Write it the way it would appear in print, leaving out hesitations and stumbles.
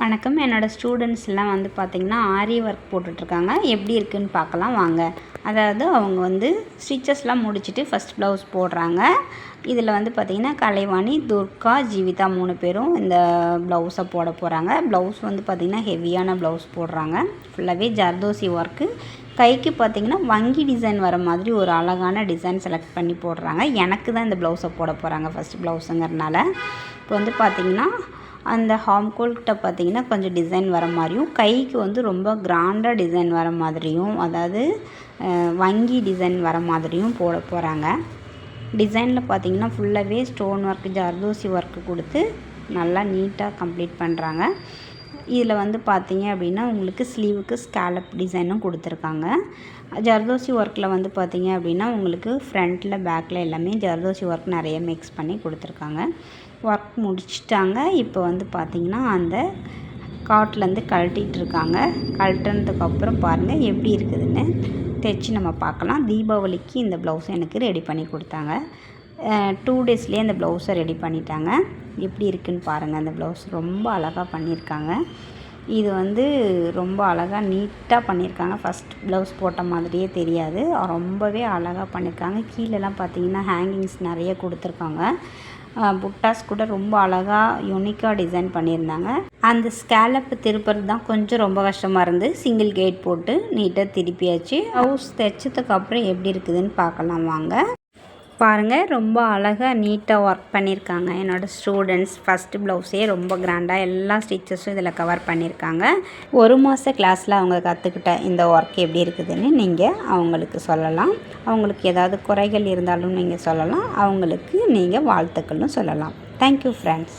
வணக்கம். என்னோடய ஸ்டூடெண்ட்ஸ்லாம் வந்து பார்த்திங்கன்னா ஆரி ஒர்க் போட்டுட்ருக்காங்க. எப்படி இருக்குதுன்னு பார்க்கலாம் வாங்க. அதாவது அவங்க வந்து ஸ்டிச்சஸ்லாம் முடிச்சுட்டு ஃபஸ்ட் ப்ளவுஸ் போடுறாங்க. இதில் வந்து பார்த்திங்கன்னா கலைவாணி, துர்கா, ஜீவிதா 3 பேரும் இந்த ப்ளவுஸை போட போகிறாங்க. ப்ளவுஸ் வந்து பார்த்திங்கன்னா ஹெவியான ப்ளவுஸ் போடுறாங்க. ஃபுல்லாகவே ஜர்தோசி ஒர்க்கு. கைக்கு பார்த்திங்கன்னா வங்கி டிசைன் வர மாதிரி ஒரு அழகான டிசைன் செலக்ட் பண்ணி போடுறாங்க. எனக்கு தான் இந்த ப்ளவுஸை போட போகிறாங்க ஃபஸ்ட் ப்ளவுஸுங்கிறதுனால. இப்போ வந்து பார்த்திங்கன்னா அந்த ஹாம்கோல்கிட்ட பார்த்திங்கன்னா கொஞ்சம் டிசைன் வர மாதிரியும், கைக்கு வந்து ரொம்ப கிராண்டாக டிசைன் வர மாதிரியும், அதாவது வங்கி டிசைன் வர மாதிரியும் போட போகிறாங்க. டிசைனில் பார்த்திங்கன்னா ஃபுல்லாகவே ஸ்டோன் ஒர்க், ஜர்தோசி ஒர்க்கு கொடுத்து நல்லா நீட்டாக கம்ப்ளீட் பண்ணுறாங்க. இதில் வந்து பார்த்திங்க அப்படின்னா உங்களுக்கு ஸ்லீவுக்கு ஸ்கேலப் டிசைனும் கொடுத்துருக்காங்க. ஜர்தோசி ஒர்க்கில் வந்து பார்த்திங்க அப்படின்னா உங்களுக்கு ஃப்ரண்ட்டில் பேக்கில் எல்லாமே ஜர்தோசி ஒர்க் நிறைய மிக்ஸ் பண்ணி கொடுத்துருக்காங்க. ஒர்க் முடிச்சிட்டாங்க. இப்போ வந்து பார்த்திங்கன்னா அந்த காட்லேருந்து கழட்டிகிட்ருக்காங்க. கழட்டினதுக்கப்புறம் பாருங்கள் எப்படி இருக்குதுன்னு தைச்சி நம்ம பார்க்கலாம். தீபாவளிக்கு இந்த ப்ளவுஸை எனக்கு ரெடி பண்ணி கொடுத்தாங்க. 2 டேஸ்லேயே அந்த ப்ளவுஸை ரெடி பண்ணிட்டாங்க. எப்படி இருக்குதுன்னு பாருங்கள். அந்த ப்ளவுஸ் ரொம்ப அழகாக பண்ணியிருக்காங்க. இது வந்து ரொம்ப அழகாக நீட்டாக பண்ணியிருக்காங்க. ஃபஸ்ட் ப்ளவுஸ் போட்ட மாதிரியே தெரியாது. ரொம்பவே அழகாக பண்ணியிருக்காங்க. கீழெல்லாம் பார்த்திங்கன்னா ஹேங்கிங்ஸ் நிறைய கொடுத்துருக்காங்க. புட்டாஸ் கூட ரொம்ப அழகாக யூனிக்காக டிசைன் பண்ணியிருந்தாங்க. அந்த ஸ்கேலப் திருப்புறது தான் கொஞ்சம் ரொம்ப கஷ்டமாக இருந்து சிங்கிள் கேட் போட்டு நீட்டாக திருப்பியாச்சு. ப்ளவுஸ் தைச்சதுக்கப்புறம் எப்படி இருக்குதுன்னு பார்க்கலாம் வாங்க. பாருங்கள், ரொம்ப அழகாக நீட்டாக ஒர்க் பண்ணியிருக்காங்க என்னோடய ஸ்டூடெண்ட்ஸ். ஃபஸ்ட்டு ப்ளவுஸே ரொம்ப கிராண்டாக எல்லா ஸ்டிச்சஸும் இதில் கவர் பண்ணியிருக்காங்க. 1 மாத கிளாஸில் அவங்க கற்றுக்கிட்ட இந்த ஒர்க் எப்படி இருக்குதுன்னு நீங்கள் அவங்களுக்கு சொல்லலாம். அவங்களுக்கு ஏதாவது குறைகள் இருந்தாலும் நீங்கள் சொல்லலாம். அவங்களுக்கு நீங்கள் வாழ்த்துக்களும் சொல்லலாம். Thank you friends.